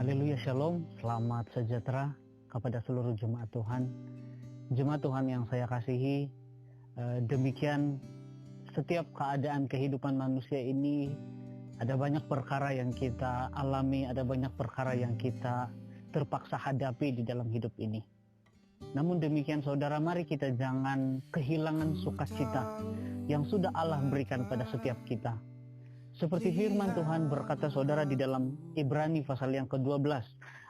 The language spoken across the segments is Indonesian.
Haleluya, shalom, selamat sejahtera kepada seluruh jemaat Tuhan. Jemaat Tuhan yang saya kasihi, demikian setiap keadaan kehidupan manusia ini ada banyak perkara yang kita alami, ada banyak perkara yang kita terpaksa hadapi di dalam hidup ini. Namun demikian saudara, mari kita jangan kehilangan sukacita yang sudah Allah berikan pada setiap kita. Seperti firman Tuhan berkata saudara di dalam Ibrani pasal yang ke-12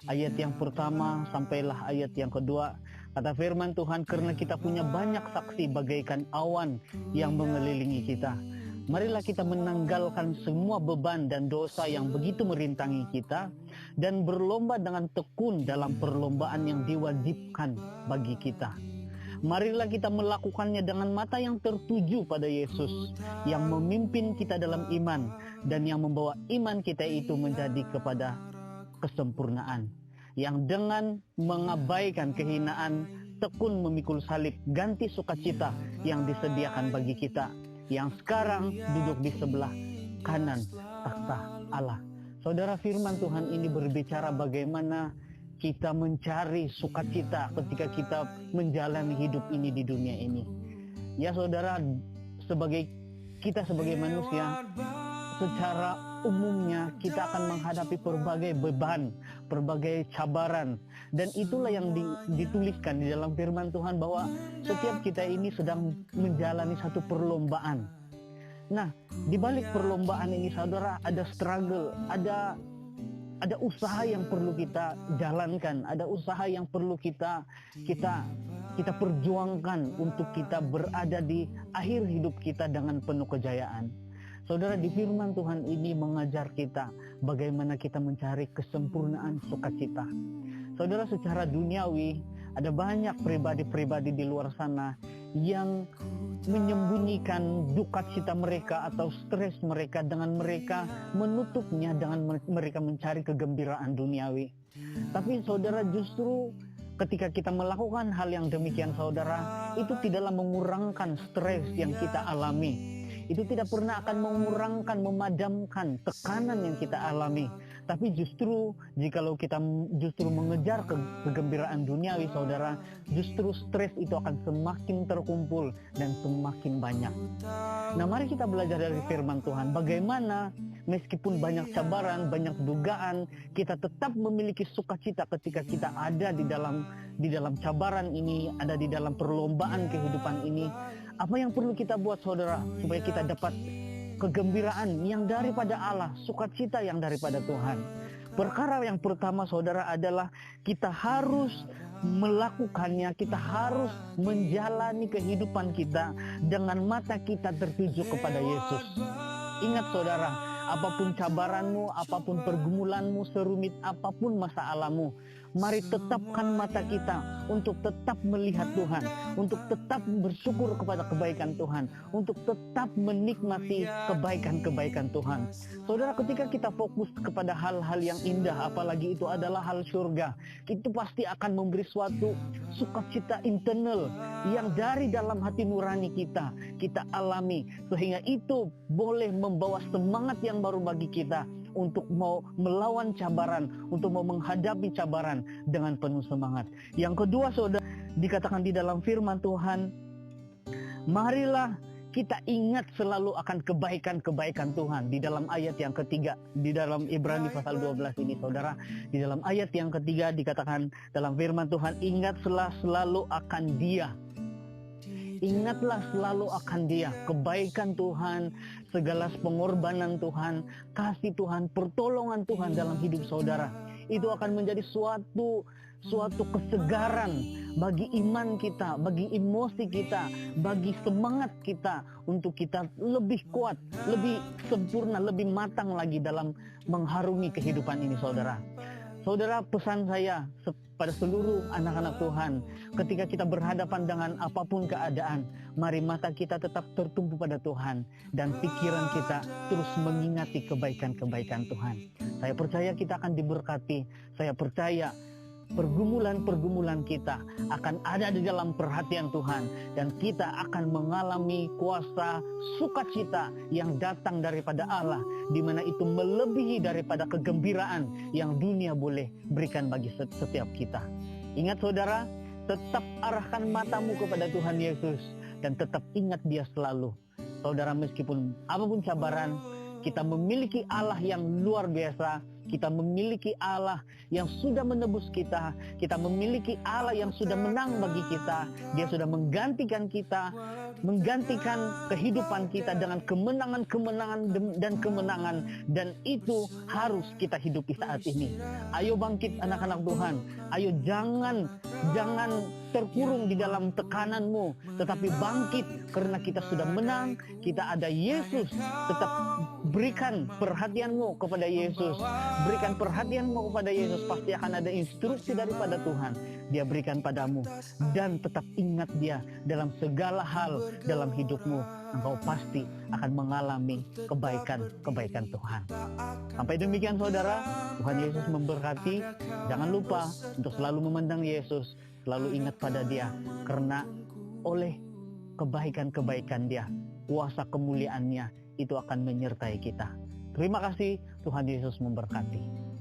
ayat yang pertama sampailah ayat yang kedua. Kata firman Tuhan, karena kita punya banyak saksi bagaikan awan yang mengelilingi kita, marilah kita menanggalkan semua beban dan dosa yang begitu merintangi kita, dan berlomba dengan tekun dalam perlombaan yang diwajibkan bagi kita. Marilah kita melakukannya dengan mata yang tertuju pada Yesus yang memimpin kita dalam iman dan yang membawa iman kita itu menjadi kepada kesempurnaan. Yang dengan mengabaikan kehinaan, tekun memikul salib, ganti sukacita yang disediakan bagi kita, yang sekarang duduk di sebelah kanan takhta Allah. Saudara, firman Tuhan ini berbicara bagaimana kita mencari sukacita ketika kita menjalani hidup ini di dunia ini. Ya saudara, sebagai manusia, secara umumnya kita akan menghadapi berbagai beban, berbagai cabaran. Dan itulah yang dituliskan di dalam firman Tuhan, bahwa setiap kita ini sedang menjalani satu perlombaan. Nah, di balik perlombaan ini saudara, ada struggle, ada usaha yang perlu kita jalankan, ada usaha yang perlu kita perjuangkan untuk kita berada di akhir hidup kita dengan penuh kejayaan. Saudara, di firman Tuhan ini mengajar kita bagaimana kita mencari kesempurnaan sukacita. Saudara, secara duniawi ada banyak pribadi-pribadi di luar sana yang menyembunyikan duka cita mereka atau stres mereka dengan mereka menutupnya dengan mereka mencari kegembiraan duniawi. Tapi saudara, justru ketika kita melakukan hal yang demikian saudara, itu tidaklah mengurangkan stres yang kita alami. Itu tidak pernah akan mengurangkan, memadamkan tekanan yang kita alami. Tapi justru jikalau kita justru mengejar kegembiraan duniawi saudara, justru stres itu akan semakin terkumpul dan semakin banyak. Nah, mari kita belajar dari firman Tuhan bagaimana meskipun banyak cabaran, banyak dugaan, kita tetap memiliki sukacita ketika kita ada di dalam cabaran ini, ada di dalam perlombaan kehidupan ini. Apa yang perlu kita buat saudara supaya kita dapat kegembiraan yang daripada Allah, sukacita yang daripada Tuhan? Perkara yang pertama saudara adalah kita harus melakukannya, kita harus menjalani kehidupan kita dengan mata kita tertuju kepada Yesus. Ingat saudara, apapun cabaranmu, apapun pergumulanmu, serumit apapun masalahmu, mari tetapkan mata kita untuk tetap melihat Tuhan, untuk tetap bersyukur kepada kebaikan Tuhan, untuk tetap menikmati kebaikan-kebaikan Tuhan. Saudara, ketika kita fokus kepada hal-hal yang indah, apalagi itu adalah hal surga, itu pasti akan memberi suatu sukacita internal yang dari dalam hati nurani kita alami, sehingga itu boleh membawa semangat yang baru bagi kita untuk mau melawan cabaran, untuk mau menghadapi cabaran dengan penuh semangat. Yang kedua saudara, dikatakan di dalam firman Tuhan, marilah kita ingat selalu akan kebaikan-kebaikan Tuhan. Di dalam ayat yang ketiga, di dalam Ibrani pasal 12 ini saudara, di dalam ayat yang ketiga dikatakan dalam firman Tuhan, ingatlah selalu akan Dia. Ingatlah selalu akan Dia, kebaikan Tuhan, segala pengorbanan Tuhan, kasih Tuhan, pertolongan Tuhan dalam hidup saudara. Itu akan menjadi suatu kesegaran bagi iman kita, bagi emosi kita, bagi semangat kita untuk kita lebih kuat, lebih sempurna, lebih matang lagi dalam mengharungi kehidupan ini saudara. Saudara, pesan saya pada seluruh anak-anak Tuhan, ketika kita berhadapan dengan apapun keadaan, mari mata kita tetap tertumpu pada Tuhan dan pikiran kita terus mengingati kebaikan-kebaikan Tuhan. Saya percaya kita akan diberkati. Saya percaya pergumulan-pergumulan kita akan ada di dalam perhatian Tuhan, dan kita akan mengalami kuasa sukacita yang datang daripada Allah, di mana itu melebihi daripada kegembiraan yang dunia boleh berikan bagi setiap kita. Ingat saudara, tetap arahkan matamu kepada Tuhan Yesus dan tetap ingat Dia selalu. Saudara, meskipun apapun cabaran, kita memiliki Allah yang luar biasa. Kita memiliki Allah yang sudah menebus kita. Kita memiliki Allah yang sudah menang bagi kita. Dia sudah menggantikan kita, menggantikan kehidupan kita dengan kemenangan-kemenangan dan kemenangan. Dan itu harus kita hidupi saat ini. Ayo bangkit anak-anak Tuhan. Ayo jangan terkurung di dalam tekananmu, tetapi bangkit karena kita sudah menang. Kita ada Yesus. Tetap berikan perhatianmu kepada Yesus. Berikan perhatianmu kepada Yesus. Pasti akan ada instruksi daripada Tuhan. Dia berikan padamu. Dan tetap ingat Dia dalam segala hal dalam hidupmu. Engkau pasti akan mengalami kebaikan-kebaikan Tuhan. Sampai demikian saudara, Tuhan Yesus memberkati. Jangan lupa untuk selalu memandang Yesus. Selalu ingat pada Dia. Karena oleh kebaikan-kebaikan Dia, kuasa kemuliaan-Nya itu akan menyertai kita. Terima kasih, Tuhan Yesus memberkati.